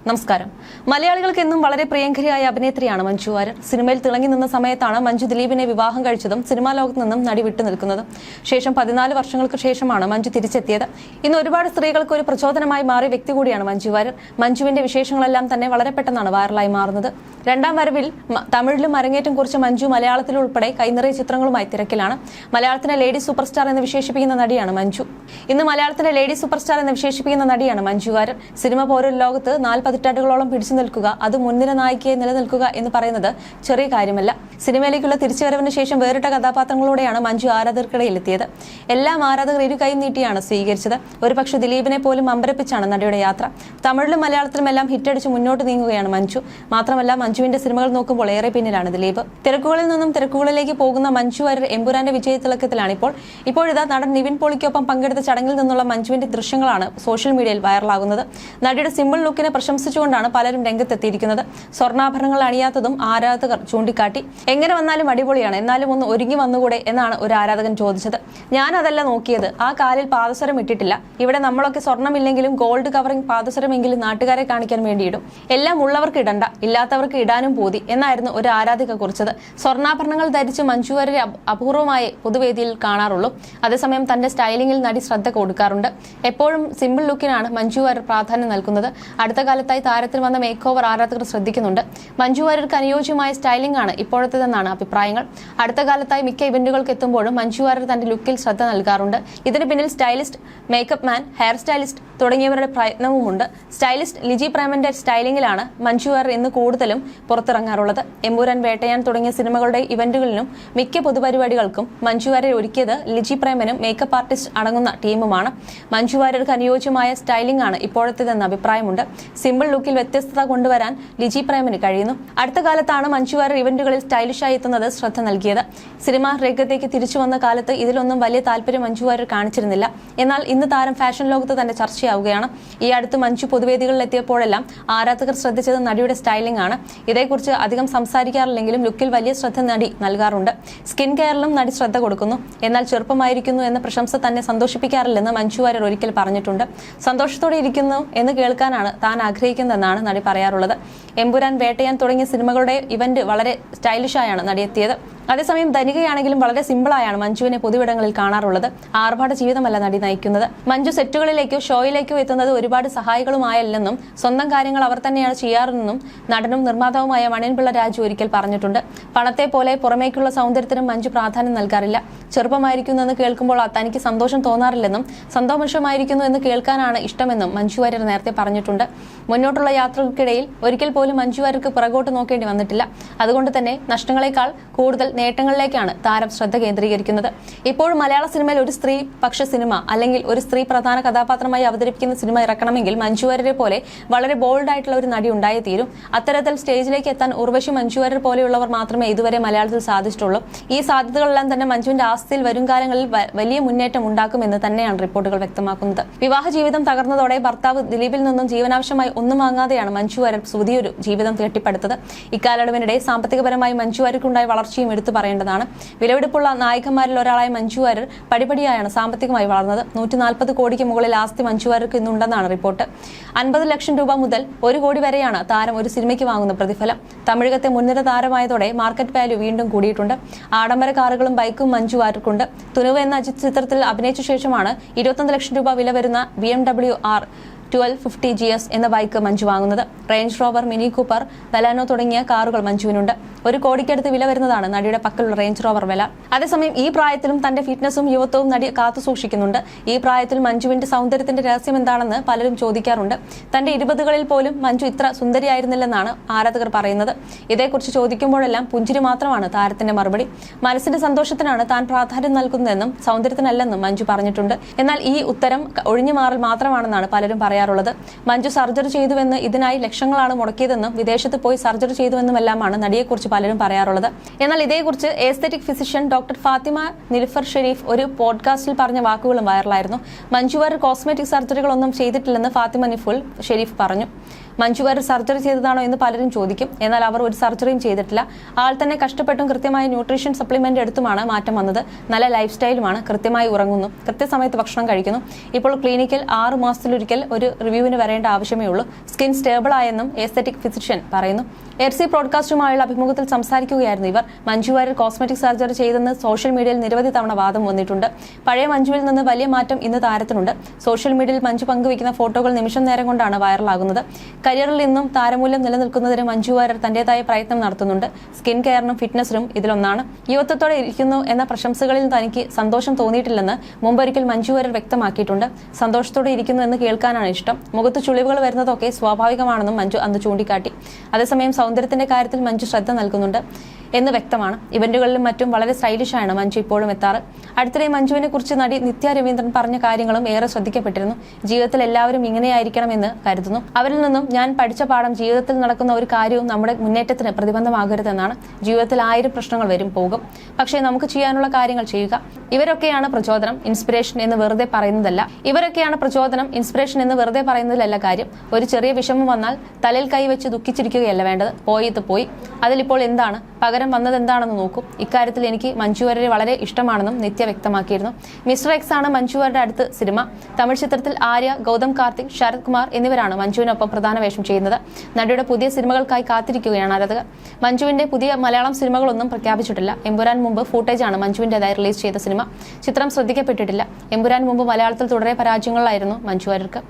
നമസ്കാരം. മലയാളികൾക്ക് എന്നും വളരെ പ്രിയങ്കരിയായ അഭിനേത്രിയാണ് മഞ്ജു വാര്യർ. സിനിമയിൽ തിളങ്ങി നിന്ന സമയത്താണ് മഞ്ജു ദിലീപിനെ വിവാഹം കഴിച്ചതും സിനിമാ ലോകത്ത് നിന്നും നടി വിട്ടു നിൽക്കുന്നതും. ശേഷം 14 വർഷങ്ങൾക്ക് ശേഷമാണ് മഞ്ജു തിരിച്ചെത്തിയത്. ഇന്ന് ഒരുപാട് സ്ത്രീകൾക്ക് ഒരു പ്രചോദനമായി മാറിയ വ്യക്തി കൂടിയാണ് മഞ്ജു വാര്യർ. മഞ്ജുവിന്റെ വിശേഷങ്ങളെല്ലാം തന്നെ വളരെ പെട്ടെന്നാണ് വൈറലായി മാറുന്നത്. രണ്ടാം വരവിൽ തമിഴിലും അരങ്ങേറ്റം കുറിച്ച മഞ്ജു മലയാളത്തിൽ ഉൾപ്പെടെ കൈനിറയ ചിത്രങ്ങളുമായി തിരക്കിലാണ്. മലയാളത്തിലെ ലേഡി സൂപ്പർ സ്റ്റാർ എന്ന് വിശേഷിപ്പിക്കുന്ന നടിയാണ് മഞ്ജു. ഇന്ന് മലയാളത്തിലെ ലേഡി സൂപ്പർ സ്റ്റാർ എന്ന് വിശേഷിപ്പിക്കുന്ന നടിയാണ് മഞ്ജു വാര്യർ. സിനിമ പോരൊരു ലോകത്ത് 4 പതിറ്റാണ്ടുകളോളം പിടിച്ചു നിൽക്കുക, അത് മുൻനിര നായികയെ നിലനിൽക്കുക എന്ന് പറയുന്നത് ചെറിയ കാര്യമല്ല. സിനിമയിലേക്കുള്ള തിരിച്ചുവരവിന് ശേഷം വേറിട്ട കഥാപാത്രങ്ങളോടെയാണ് മഞ്ജു ആരാധകർക്കിടയിലെത്തിയത്. എല്ലാം ആരാധകർ ഇരു കൈ നീട്ടിയാണ് സ്വീകരിച്ചത്. ഒരുപക്ഷെ ദിലീപിനെ പോലും അമ്പരപ്പിച്ചാണ് നടിയുടെ യാത്ര. തമിഴിലും മലയാളത്തിലും എല്ലാം ഹിറ്റടിച്ച് മുന്നോട്ട് നീങ്ങുകയാണ് മഞ്ജു. മാത്രമല്ല, മഞ്ജുവിന്റെ സിനിമകൾ നോക്കുമ്പോൾ ഏറെ പിന്നിലാണ് ദിലീപ്. തിരക്കുകളിൽ നിന്നും തിരക്കുകളിലേക്ക് പോകുന്ന മഞ്ജു വാര്യർ എമ്പുരാന്റെ വിജയത്തിളക്കത്തിലാണ് ഇപ്പോഴിതാ നടൻ നിവിൻ പോളിക്കൊപ്പം പങ്കെടുത്ത ചടങ്ങിൽ നിന്നുള്ള മഞ്ജുവിന്റെ ദൃശ്യങ്ങളാണ് സോഷ്യൽ മീഡിയയിൽ വൈറലാകുന്നത്. നടിയുടെ സിമ്പിൾ ലുക്കിനെ പ്രശംസിച്ചുകൊണ്ടാണ് പലരും രംഗത്തെത്തിയിരിക്കുന്നത്. സ്വർണ്ണാഭരണങ്ങൾ അണിയാത്തതും ആരാധകർ ചൂണ്ടിക്കാട്ടി. എങ്ങനെ വന്നാലും അടിപൊളിയാണ്, എന്നാലും ഒന്ന് ഒരുങ്ങി വന്നുകൂടെ എന്നാണ് ഒരു ആരാധകൻ ചോദിച്ചത്. ഞാൻ അതല്ല നോക്കിയത്, ആ കാലിൽ പാദസരം ഇട്ടിട്ടില്ല. ഇവിടെ നമ്മളൊക്കെ സ്വർണ്ണമില്ലെങ്കിലും ഗോൾഡ് കവറിംഗ് പാദസരമെങ്കിലും നാട്ടുകാരെ കാണിക്കാൻ വേണ്ടിയിടും. എല്ലാം ഉള്ളവർക്ക് ഇടണ്ട, ഇല്ലാത്തവർക്ക് ഇടാനും പോതി എന്നായിരുന്നു ഒരു ആരാധിക കുറിച്ചത്. സ്വർണ്ണാഭരണങ്ങൾ ധരിച്ച് മഞ്ജു വാര്യരെ അപൂർവമായി പൊതുവേദിയിൽ കാണാറുള്ളൂ. അതേസമയം തന്റെ സ്റ്റൈലിംഗിൽ നടി ശ്രദ്ധ കൊടുക്കാറുണ്ട്. എപ്പോഴും സിമ്പിൾ ലുക്കിനാണ് മഞ്ജു വാര്യർ പ്രാധാന്യം നൽകുന്നത്. അടുത്ത കാലത്തായി താരത്തിൽ വന്ന മേക്ക് ഓവർ ആരാധകർ ശ്രദ്ധിക്കുന്നുണ്ട്. മഞ്ജു വാര്യർക്ക് അനുയോജ്യമായ സ്റ്റൈലിംഗ് ആണ് ഇപ്പോഴത്തേതെന്നാണ് അഭിപ്രായങ്ങൾ. അടുത്ത കാലത്തായി മിക്ക ഇവന്റുകൾക്ക് എത്തുമ്പോഴും മഞ്ജു വാര്യർ തന്റെ ലുക്കിൽ ശ്രദ്ധ നൽകാറുണ്ട്. ഇതിന് പിന്നിൽ stylist, makeup man, hair stylist തുടങ്ങിയവരുടെ പ്രയത്നവുമുണ്ട്. സ്റ്റൈലിസ്റ്റ് ലിജി പ്രേമന്റെ സ്റ്റൈലിംഗിലാണ് മഞ്ജു വാര്യർ ഇന്ന് കൂടുതലും പുറത്തിറങ്ങാറുള്ളത്. എമ്പുരാൻ, വേട്ടയാൻ തുടങ്ങിയ സിനിമകളുടെ ഇവന്റുകളിലും മിക്ക പൊതുപരിപാടികൾക്കും മഞ്ജു വാര്യർ ഒരുക്കിയത് ലിജി പ്രേമനും മേക്കപ്പ് ആർട്ടിസ്റ്റ് അടങ്ങുന്ന ടീമുമാണ്. മഞ്ജു വാര്യർക്ക് അനുയോജ്യമായ സ്റ്റൈലിംഗ് ആണ് ഇപ്പോഴത്തേതെന്ന് അഭിപ്രായമുണ്ട്. സിമ്പിൾ ലുക്കിൽ വ്യത്യസ്തത കൊണ്ടുവരാൻ ലിജി പ്രേമന് കഴിയുന്നു. അടുത്ത കാലത്താണ് മഞ്ജു വാര്യർ ഇവന്റുകളിൽ സ്റ്റൈലിഷായി എത്തുന്നത് ശ്രദ്ധ നൽകിയത്. സിനിമാ രംഗത്തേക്ക് തിരിച്ചു വന്ന കാലത്ത് ഇതിലൊന്നും വലിയ താല്പര്യം മഞ്ജു വാര്യർ കാണിച്ചിരുന്നില്ല. എന്നാൽ ഇന്ന് താരം ഫാഷൻ ലോകത്ത് തന്നെ ചർച്ചയാവുകയാണ്. ഈ അടുത്ത് മഞ്ജു പൊതുവേദികളിൽ എത്തിയപ്പോഴെല്ലാം ആരാധകർ ശ്രദ്ധിച്ചത് നടിയുടെ സ്റ്റൈലിംഗ് ആണ്. ഇതേക്കുറിച്ച് അധികം സംസാരിക്കാറില്ലെങ്കിലും ലുക്കിൽ വലിയ ശ്രദ്ധ നടി നൽകാറുണ്ട്. സ്കിൻ കെയറിലും നടി ശ്രദ്ധ കൊടുക്കുന്നു. എന്നാൽ ചെറുപ്പമായിരിക്കുന്നു എന്ന പ്രശംസ തന്നെ സന്തോഷിപ്പിക്കാറില്ലെന്ന് മഞ്ജു വാര്യർ ഒരിക്കൽ പറഞ്ഞിട്ടുണ്ട്. സന്തോഷത്തോടെ ഇരിക്കുന്നു എന്ന് കേൾക്കാനാണ് താൻ ആഗ്രഹിക്കുന്നതെന്നാണ് നടി പറയാറുള്ളത്. എമ്പുരാൻ, വേട്ടയാൻ തുടങ്ങിയ സിനിമകളുടെ ഇവന്റ് വളരെ സ്റ്റൈലിഷായാണ് നടി എത്തിയത്. അതേസമയം ധനികയാണെങ്കിലും വളരെ സിമ്പിളായാണ് മഞ്ജുവിനെ പൊതുവിടങ്ങളിൽ കാണാറുള്ളത്. ആർഭാട ജീവിതമല്ല നടി നയിക്കുന്നത്. മഞ്ജു സെറ്റുകളിലേക്കോ ഷോയിലേക്കോ എത്തുന്നത് ഒരുപാട് സഹായികളുമായല്ലെന്നും സ്വന്തം കാര്യങ്ങൾ അവർ തന്നെയാണ് ചെയ്യാറെന്നും നടനും നിർമ്മാതാവുമായ മണിയൻപിള്ള രാജു ഒരിക്കൽ പറഞ്ഞിട്ടുണ്ട്. പണത്തെ പോലെ പുറമേക്കുള്ള സൗന്ദര്യത്തിനും മഞ്ജു പ്രാധാന്യം നൽകാറില്ല. ചെറുപ്പമായിരിക്കുന്നു എന്ന് കേൾക്കുമ്പോൾ തനിക്ക് സന്തോഷം തോന്നാറില്ലെന്നും സന്തോഷമായിരിക്കുന്നു എന്ന് കേൾക്കാനാണ് ഇഷ്ടമെന്നും മഞ്ജു വാര്യർ നേരത്തെ പറഞ്ഞിട്ടുണ്ട്. മുന്നോട്ടുള്ള യാത്രകൾക്കിടയിൽ ഒരിക്കൽ പോലും മഞ്ജു വാര്യർക്ക് പുറകോട്ട് നോക്കേണ്ടി വന്നിട്ടില്ല. അതുകൊണ്ട് തന്നെ നഷ്ടങ്ങളെക്കാൾ കൂടുതൽ നേട്ടങ്ങളിലേക്കാണ് താരം ശ്രദ്ധ കേന്ദ്രീകരിക്കുന്നത്. ഇപ്പോഴും മലയാള സിനിമയിൽ ഒരു സ്ത്രീ പക്ഷ സിനിമ അല്ലെങ്കിൽ ഒരു സ്ത്രീ പ്രധാന കഥാപാത്രമായി അവതരിപ്പിക്കുന്ന സിനിമ ഇറക്കണമെങ്കിൽ മഞ്ജു വാര്യരെ പോലെ വളരെ ബോൾഡ് ആയിട്ടുള്ള ഒരു നടി ഉണ്ടായേ തീരും. അത്തരത്തിൽ സ്റ്റേജിലേക്ക് എത്താൻ ഉർവശി, മഞ്ജു വാര്യർ പോലെയുള്ളവർ മാത്രമേ ഇതുവരെ മലയാളത്തിൽ സാധിച്ചിട്ടുള്ളൂ. ഈ സാധ്യതകളെല്ലാം തന്നെ മഞ്ജുവിന്റെ ആസ്തിയിൽ വരും കാലങ്ങളിൽ വലിയ മുന്നേറ്റം ഉണ്ടാക്കുമെന്ന് തന്നെയാണ് റിപ്പോർട്ടുകൾ വ്യക്തമാക്കുന്നത്. വിവാഹ ജീവിതം തകർന്നതോടെ ഭർത്താവ് ദിലീപിൽ നിന്നും ജീവനാവശ്യമായി ഒന്നും വാങ്ങാതെയാണ് മഞ്ജു വാര്യർ പുതിയൊരു ജീവിതം കെട്ടിപ്പടുത്തത്. ഇക്കാലയളവിനിടെ സാമ്പത്തികപരമായി മഞ്ജു വാര്യർക്കുണ്ടായ വളർച്ചയും എടുത്തു പറയേണ്ടതാണ്. വിലപിടിപ്പുള്ള നായികമാരിൽ ഒരാളായ മഞ്ജു വാര്യർ പടിപടിയായാണ് സാമ്പത്തികമായി വളർന്നത്. 140 കോടിക്ക് മുകളിൽ ആസ്തി മഞ്ജു വാര്യർക്ക് ഇന്നുണ്ടെന്നാണ് റിപ്പോർട്ട്. 50 ലക്ഷം രൂപ മുതൽ 1 കോടി വരെയാണ് താരം ഒരു സിനിമയ്ക്ക് വാങ്ങുന്ന പ്രതിഫലം. തമിഴകത്തെ മുൻനിര താരമായതോടെ മാർക്കറ്റ് വാല്യൂ വീണ്ടും കൂടിയിട്ടുണ്ട്. ആഡംബര കാറുകളും ബൈക്കും മഞ്ജു വാര്യർക്കുണ്ട്. തുനുവ് എന്ന അജിത് ചിത്രത്തിൽ അഭിനയിച്ച ശേഷമാണ് 21 ലക്ഷം രൂപ വില വരുന്ന BMW R1250 GS എന്ന ബൈക്ക് മഞ്ജു വാങ്ങുന്നത്. Range rover, mini Cooper, Baleno തുടങ്ങിയ കാറുകൾ മഞ്ജുവിനുണ്ട്. 1 കോടിക്കടുത്ത് വില വരുന്നതാണ് നടിയുടെ പക്കലുള്ള റേഞ്ച് റോവർ വില. അതേസമയം ഈ പ്രായത്തിലും തന്റെ ഫിറ്റ്നസും യുവത്വവും നടി കാത്തു സൂക്ഷിക്കുന്നുണ്ട്. ഈ പ്രായത്തിൽ മഞ്ജുവിന്റെ സൗന്ദര്യത്തിന്റെ രഹസ്യം എന്താണെന്ന് പലരും ചോദിക്കാറുണ്ട്. തന്റെ 20കളിൽ പോലും മഞ്ജു ഇത്ര സുന്ദരിയായിരുന്നില്ലെന്നാണ് ആരാധകർ പറയുന്നത്. ഇതേക്കുറിച്ച് ചോദിക്കുമ്പോഴെല്ലാം പുഞ്ചിരി മാത്രമാണ് താരത്തിന്റെ മറുപടി. മനസ്സിന്റെ സന്തോഷത്തിനാണ് താൻ പ്രാധാന്യം നൽകുന്നതെന്നും സൗന്ദര്യത്തിനല്ലെന്നും മഞ്ജു പറഞ്ഞിട്ടുണ്ട്. എന്നാൽ ഈ ഉത്തരം ഒഴിഞ്ഞു മാറൽ മാത്രമാണെന്നാണ് പലരും പറയാറുള്ളത്. മഞ്ജു സർജറി ചെയ്തുവെന്ന്, ഇതിനായി ലക്ഷങ്ങളാണ് മുടക്കിയതെന്നും വിദേശത്ത് പോയി സർജറി ചെയ്തുവെന്നുമെല്ലാമാണ് നടിയെക്കുറിച്ച് പലരും പറയാറുള്ളത്. എന്നാൽ ഇതേക്കുറിച്ച് aesthetic physician doctor Fathima Nilfar Sherif ഒരു പോഡ്കാസ്റ്റിൽ പറഞ്ഞ വാക്കുകളും വൈറലായിരുന്നു. മഞ്ജു വാര്യർ കോസ്മെറ്റിക് സർജറികളൊന്നും ചെയ്തിട്ടില്ലെന്ന് ഫാത്തിമ നിൽഫർ ഷെരീഫ് പറഞ്ഞു. മഞ്ജു വാര്യർ സർജറി ചെയ്തതാണോ എന്ന് പലരും ചോദിക്കും. എന്നാൽ അവർ ഒരു സർജറിയും ചെയ്തിട്ടില്ല. ആൾ തന്നെ കഷ്ടപ്പെട്ടും കൃത്യമായ ന്യൂട്രീഷൻ സപ്ലിമെന്റ് എടുത്തുമാണ് മാറ്റം വന്നത്. നല്ല ലൈഫ് സ്റ്റൈലുമാണ്, കൃത്യമായി ഉറങ്ങുന്നു, കൃത്യസമയത്ത് ഭക്ഷണം കഴിക്കുന്നു. ഇപ്പോൾ ക്ലിനിക്കിൽ 6 മാസത്തിലൊരിക്കൽ ഒരു റിവ്യൂവിന് വരേണ്ട ആവശ്യമേ ഉള്ളൂ. സ്കിൻ സ്റ്റേബിൾ ആയെന്നും എസ്തെറ്റിക് ഫിസിഷ്യൻ പറയുന്നു. RC ബ്രോഡ്കാസ്റ്റുമായുള്ള അഭിമുഖത്തിൽ സംസാരിക്കുകയായിരുന്നു ഇവർ. മഞ്ജു വാര്യർ കോസ്മെറ്റിക് സർജറി ചെയ്തെന്ന് സോഷ്യൽ മീഡിയയിൽ നിരവധി തവണ വാദം വന്നിട്ടുണ്ട്. പഴയ മഞ്ജുവിൽ നിന്ന് വലിയ മാറ്റം ഇന്ന് താരത്തിനുണ്ട്. സോഷ്യൽ മീഡിയയിൽ മഞ്ജു പങ്കുവയ്ക്കുന്ന ഫോട്ടോകൾ നിമിഷം നേരം കൊണ്ടാണ് വൈറലാകുന്നത്. കരിയറിൽ നിന്നും താരമൂല്യം നിലനിൽക്കുന്നതിന് മഞ്ജു വാര്യർ തന്റേതായ പ്രയത്നം നടത്തുന്നുണ്ട്. സ്കിൻ കെയറിനും ഫിറ്റ്നസിനും ഇതിലൊന്നാണ്. യുവത്വത്തോടെ ഇരിക്കുന്നു എന്ന പ്രശംസകളിൽ തനിക്ക് സന്തോഷം തോന്നിയിട്ടില്ലെന്ന് മുമ്പൊരിക്കൽ മഞ്ജു വാര്യർ വ്യക്തമാക്കിയിട്ടുണ്ട്. സന്തോഷത്തോടെ ഇരിക്കുന്നു എന്ന് കേൾക്കാനാണ് ഇഷ്ടം. മുഖത്ത് ചുളിവുകൾ വരുന്നതൊക്കെ സ്വാഭാവികമാണെന്നും മഞ്ജു അന്ന് ചൂണ്ടിക്കാട്ടി. അതേസമയം സൗന്ദര്യത്തിന്റെ കാര്യത്തിൽ മഞ്ജു ശ്രദ്ധ നൽകുന്നുണ്ട് എന്ന് വ്യക്തമാണ്. ഇവന്റുകളിലും മറ്റും വളരെ സ്റ്റൈലിഷാണ് മഞ്ജു ഇപ്പോഴും എത്താറ്. അടുത്തിടെ മഞ്ജുവിനെ കുറിച്ച് നടി നിത്യ രവീന്ദ്രൻ പറഞ്ഞ കാര്യങ്ങളും ഏറെ ശ്രദ്ധിക്കപ്പെട്ടിരുന്നു. ജീവിതത്തിൽ എല്ലാവരും ഇങ്ങനെയായിരിക്കണമെന്ന് കരുതുന്നു. അവരിൽ നിന്നും ഞാൻ പഠിച്ച പാഠം ജീവിതത്തിൽ നടക്കുന്ന ഒരു കാര്യവും നമ്മുടെ മുന്നേറ്റത്തിന് പ്രതിബന്ധമാകരുതെന്നാണ്. ജീവിതത്തിൽ 1000 പ്രശ്നങ്ങൾ വരും പോകും, പക്ഷേ നമുക്ക് ചെയ്യാനുള്ള കാര്യങ്ങൾ ചെയ്യുക. ഇവരൊക്കെയാണ് പ്രചോദനം, ഇൻസ്പിറേഷൻ എന്ന് വെറുതെ പറയുന്നതല്ല. കാര്യം. ഒരു ചെറിയ വിഷമം വന്നാൽ തലയിൽ കൈവച്ച് ദുഃഖിച്ചിരിക്കുകയല്ല വേണ്ടത്. പോയത് പോയി, അതിലിപ്പോൾ എന്താണ്, പകരം വന്നത് എന്താണെന്ന് നോക്കൂ. ഇക്കാര്യത്തിൽ എനിക്ക് മഞ്ജു വാര്യരെ വളരെ ഇഷ്ടമാണെന്നും നിത്യ വ്യക്തമാക്കിയിരുന്നു. മിസ്റ്റർ എക്സ് ആണ് മഞ്ജു വാര്യരുടെ അടുത്ത സിനിമ. തമിഴ് ചിത്രത്തിൽ ആര്യ, ഗൗതം കാർത്തിക്, ശരത് കുമാർ എന്നിവരാണ് മഞ്ജുവിനൊപ്പം പ്രധാന വേഷം ചെയ്യുന്നത്. നടിയുടെ പുതിയ സിനിമകൾക്കായി കാത്തിരിക്കുകയാണ് ആരാധകർ. മഞ്ജുവിന്റെ പുതിയ മലയാളം സിനിമകളൊന്നും പ്രഖ്യാപിച്ചിട്ടില്ല. എമ്പുരാൻ മുമ്പ് ഫൂട്ടേജാണ് മഞ്ജുവിന്റേതായി റിലീസ് ചെയ്ത സിനിമ. ചിത്രം ശ്രദ്ധിക്കപ്പെട്ടിട്ടില്ല. എമ്പുരാൻ മുമ്പ് മലയാളത്തിൽ തുടരെ പരാജയങ്ങളിലായിരുന്നു മഞ്ജു വാര്യർക്ക്.